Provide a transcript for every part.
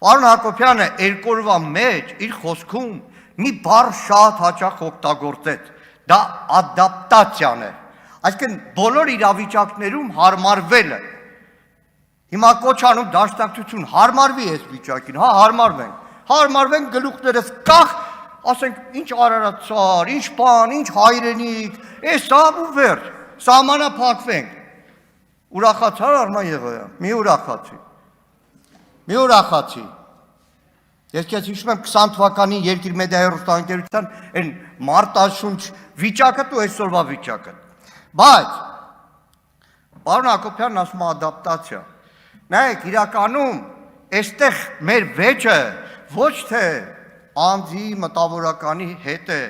Պարոն Հակոբյանը երկու օրվա մեջ իր խոսքում մի բառ շատ հաճախ օգտագործեց, դա ադապտացիան է, այսինքն բոլոր իրավիճակներում հարմարվելը։ Հիմա կոչ անում դաշնակցություն հարմարվի այս վիճակին, հա հարմարվենք գլուխներս կախ, ասենք ինչ արարածար, ինչ բան, ինչ հայրենիք, էսա ու վերջ, սահմանափակվենք։ Ուրախացար Արման Եղոյան, մի ուրախացի։ Ես քեզ հիշում եմ 20 թվականին Երկիր մեդիա հեռուստաընկերության այն մարտաշունչ վիճակը ու այսօրվա վիճակը։ Բայց պարոն Հակոբյանն ասում է ադապտացիա։ Նայեք, իրականում այստեղ մեր վեճը ոչ թե անձի մտավորականի հետ է,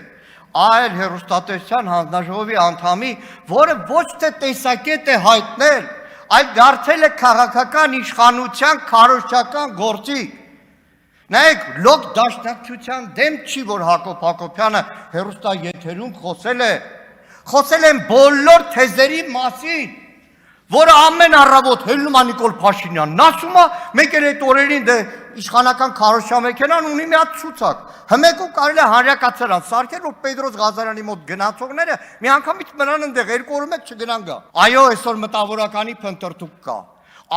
այլ հեռուստատեսության հանձնաժողովի անդամի, որը ոչ թե տեսակետ է հայտնել, այլ դարձել է քաղաքական իշխանության քարոզչական գործիք։ Նայեք, լոկ դաշնակցության դեմ չի, որ Հակոբ Հակոբյանը հեռուստաեթերում խոսել են բոլոր թեզերի մասին, որը ամեն առավոտ հելնում է Նիկոլ Փաշինյանն, ասում է մեկ էլ այդ օրերին դե իշխանական քարոզչամեքենան ունի մի հատ ցուցակ, հմեկում կարելի է հանրակացարան սարքել, որ Պետրոս Ղազարյանի մոտ գնացողները մի անգամից մնան այնտեղ, երկու օր մեկ չգնան գա։ Այո, այսօր մտավորականի փնտրտուք կա,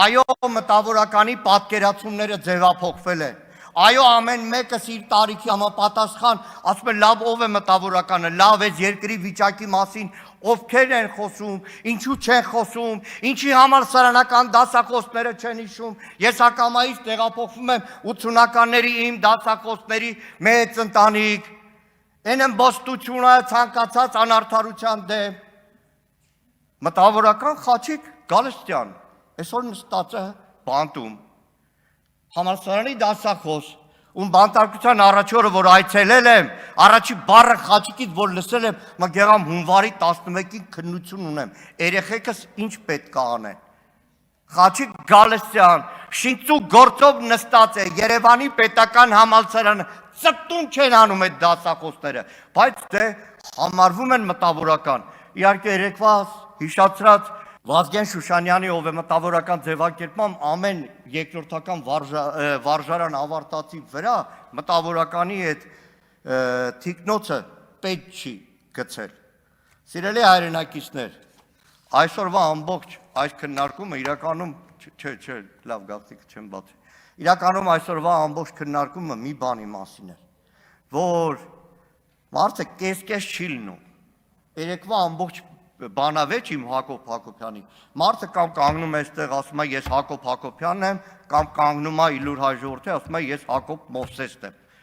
այո, մտավորականի պատկերացումները ձևափոխվել են, այո, ամեն մեկս իր տարիքի համապատասխան ասում է լավ ով է մտավորականը, լավ է երկրի վիճակի մասին, ովքեր են խոսում, ինչու չեն խոսում, ինչի համար սարանական դասախոսները չեն հիշում, ես հակամայից տեղափոխվում եմ 80-ականների իմ դասախոսների մեծ ընտանիք, են ըմբոստությունը ցանկացած անարդարության դեմ, մտավորական Խաչիկ Գալստյան, այսօր նստած է բանտում, համալսարանի դասախոս, ում բանտարկության առաջ օրը, որ այցելել եմ, առաջի բառը Խաչիկից, որ լսել եմ, մա գեղամ հունվարի 11-ին քննություն ունեմ, երեխեքս ինչ պետք է անեն։ Խաչիկ Գալստյան, շինծու գործով նստած է, Երևանի պետական համալսարանը, ծտուն չեն անում այդ դասախոսները, բայց դե համարվում են մտավորական, իհարկե երեկվաս հիշացրած Վազգեն Շուշանյանի, ով է մտավորական ձևակերպման ամեն երկրորդական վարժարան ավարտածի վրա մտավորականի այդ թիկնոցը պետք չի գցել։ Սիրելի հայրենակիցներ, այսօրվա ամբողջ այս քննարկումը իրականում լավ գաղտնիքը չեմ բացի։ Իրականում այսօրվա ամբողջ քննարկումը մի բանի մասին է, որ մարդը կես-կես չի լինում։ Երեկվա ամբողջ բանավեճ իմ Հակոբ Հակոբյանի, մարդը կամ կանգնում է այստեղ ասում է ես Հակոբ Հակոբյանն եմ, կամ կանգնում է Իլուր հաջորդի ասում է ես Հակոբ Մովսեսն եմ։